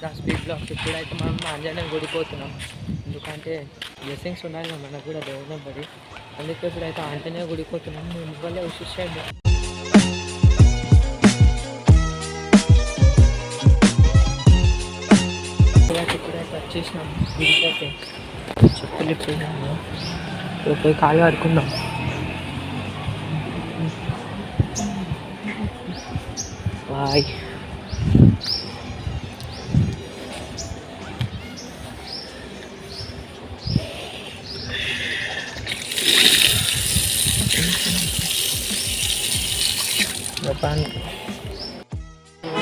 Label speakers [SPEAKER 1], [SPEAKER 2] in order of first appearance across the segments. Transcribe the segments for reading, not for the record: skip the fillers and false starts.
[SPEAKER 1] The speed blocks. ఇప్పుడైతే మనం ఆంజనేయ గుడికి పోతున్నాం, ఎందుకంటే బ్లెస్సింగ్స్ ఉండాలి కదా మనకు కూడా దేవుని బడి. అందుకే ఇప్పుడైతే ఆంజనేయ గుడికి పోతున్నాం. మేము వల్లే విశేషండి. ఇప్పుడైతే వచ్చేసినాం గుడికి. అయితే చెప్పులు ఇప్పుడున్నాము, పోయి కాళ్ళు ఆడుకుందాం. బాయ్.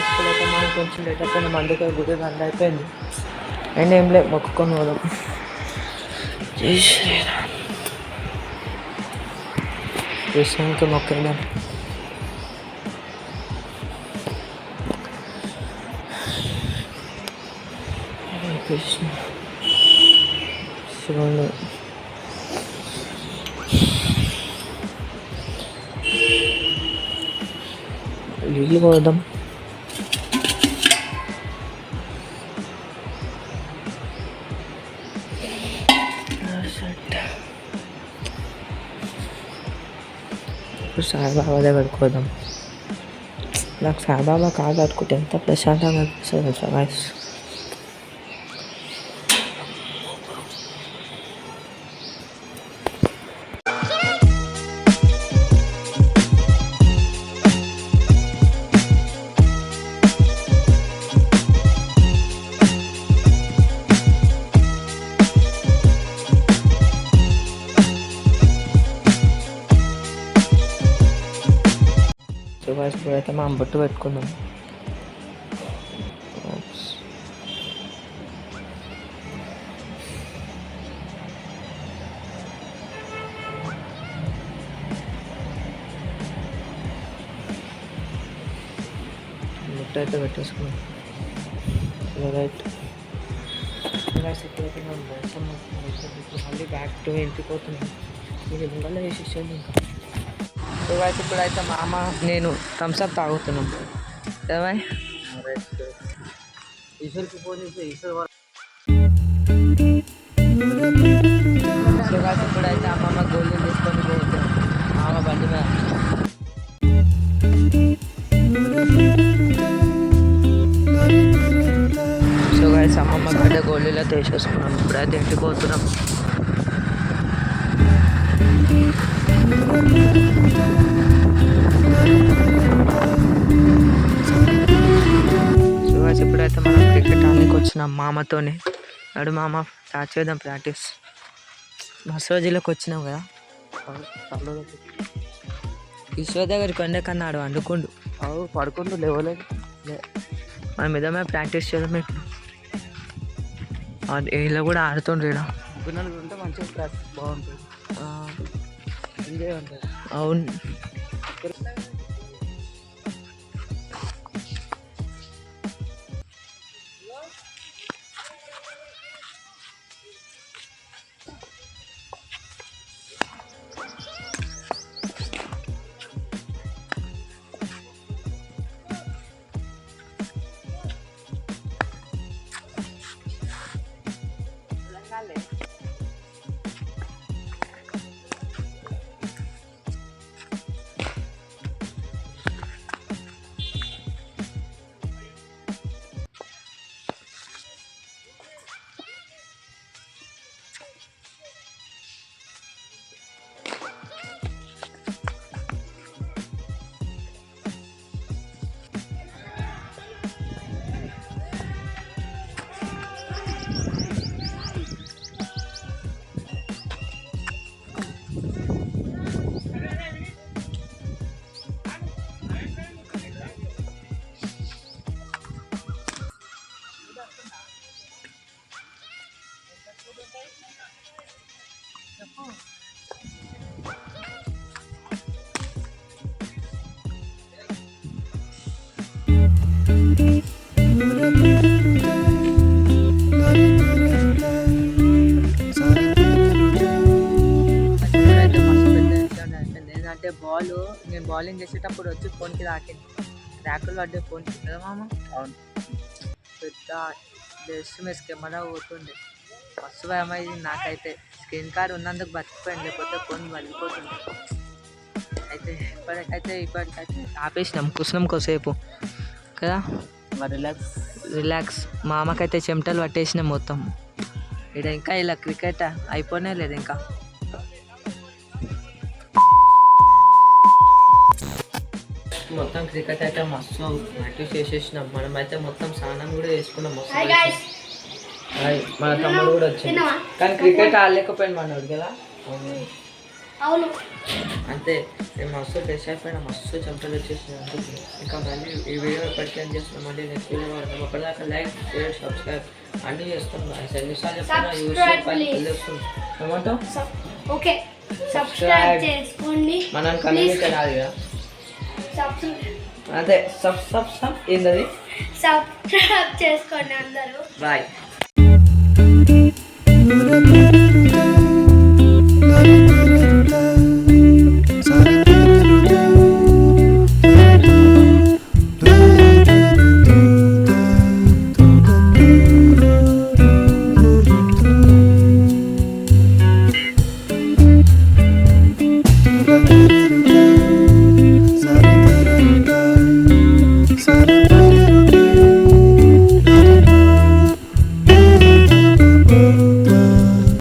[SPEAKER 1] ఇప్పుడైతే మనం కొంచెం లేట్ అయిపోయిన మందుకు గుడి బంద్ అయిపోయింది. అండ్ ఏం లేదు, మొక్కుకొని పోదాం. జై శ్రీరామ్. కృష్ణునికి మొక్కేద్దాం. కృష్ణ శివుడు. నీళ్ళు పోదాం. ఇప్పుడు సాయిబాబా దగ్గరికి పోదాం. నాకు సాయిబాబా కాదు అనుకుంటే ఎంత ప్రశాంతంగా అనిపిస్తుంది తెలుసా గాయ్స్. ఇప్పుడైతే మనం బొట్టు పెట్టుకుందాం. బొట్టు అయితే పెట్టేసుకున్నాం. రైట్. ఇప్పుడైతే మనం మళ్ళీ బ్యాక్ టు ఇంటికి పోతున్నాం. మీరు ముంగల్లో వేసేసేయండి. ఇంకా ఇప్పుడైతే మా అమ్మ నేను థమ్స్అప్ తాగుతున్నాం. ఏమై ఈశ్వర్కి ఫోన్ చేసి ఈశ్వర్ ఇప్పుడైతే అమ్మమ్మ గోల్డ్ తీసుకొని పోతున్నాం మామ బండి మీద. సో గాయ్స్ అమ్మమ్మ గడ్డ గోల్డ్లో తీసేసుకున్నాం. ఇప్పుడైతే ఇంటికి పోతున్నాం. ఇప్పుడైతే మనం క్రికెట్ ఆడడానికి వచ్చినాం మామతోనే. అడు మామ స్టార్ట్ చేద్దాం ప్రాక్టీస్. మసోజీలోకి వచ్చినాం కదా, ఈశ్వర్ దగ్గరికి వండే కన్నా ఆడు వండుకుండు. పడుకుండు లేవలేదు. మన మీద ప్రాక్టీస్ చేద్దాం. ఇప్పుడు ఇలా కూడా ఆడుతుండ్రు. ఇక్కడ ఉంటే మంచిగా ప్రాక్టీస్ బాగుంటుంది, ఎంజాయ్ ఉంటుంది. అవును. అంటే బాల్ నేను బౌలింగ్ చేసేటప్పుడు వచ్చి ఫోన్కి తాకింది, ర్యాకులు పడ్డే ఫోన్కి కదా మామ. అవును, పెద్ద ఎస్ఎంఎస్ కెమెరా పోతుండే మస్తు భయం అయింది నాకైతే. స్క్రీన్ కార్డ్ ఉన్నందుకు బతికిపోయింది, లేకపోతే ఫోన్ వెళ్ళిపోతుంది. ఇప్పటికైతే ఆపేసినాం, కూర్చున్నాం కొద్దిసేపు కదా, రిలాక్స్. మా అమ్మకైతే చెమటలు పట్టేసినాం మొత్తం. ఇక్కడ ఇంకా ఇలా క్రికెట్ అయిపోనే లేదు ఇంకా. మొత్తం క్రికెట్ అయితే మస్తు ప్రాక్టీస్ చేసేసినాం. మనమైతే మొత్తం స్నానం కూడా చేసుకున్నాం మస్తు. మన తమ్ముడు కూడా వచ్చింది, కానీ క్రికెట్ ఆడలేకపోయాను మనోడు కదా.
[SPEAKER 2] అవును
[SPEAKER 1] అంతే, నేను మస్తు ఫ్రెష్ అయిపోయినా, మస్తు చెమటలు వచ్చేసినాయి. ఇంకా మళ్ళీ ఈ వీడియో ఎప్పటికీ ఏం చేస్తున్నాం, మళ్ళీ నెక్స్ట్ వీడియో పడతాం. అప్పటిదాకా లైక్, షేర్, సబ్స్క్రైబ్ అన్నీ చేస్తున్నాం. ఎన్నిసార్లు చెప్తున్నా ఏమంటావు?
[SPEAKER 2] ఓకే, సబ్స్క్రైబ్ చేసుకోండి.
[SPEAKER 1] మనం కమ్యూనిటీ రాదు కదా, అదే సబ్ ఏంటది,
[SPEAKER 2] సబ్స్క్రైబ్ చేసుకోండి అందరూ.
[SPEAKER 1] బాయ్.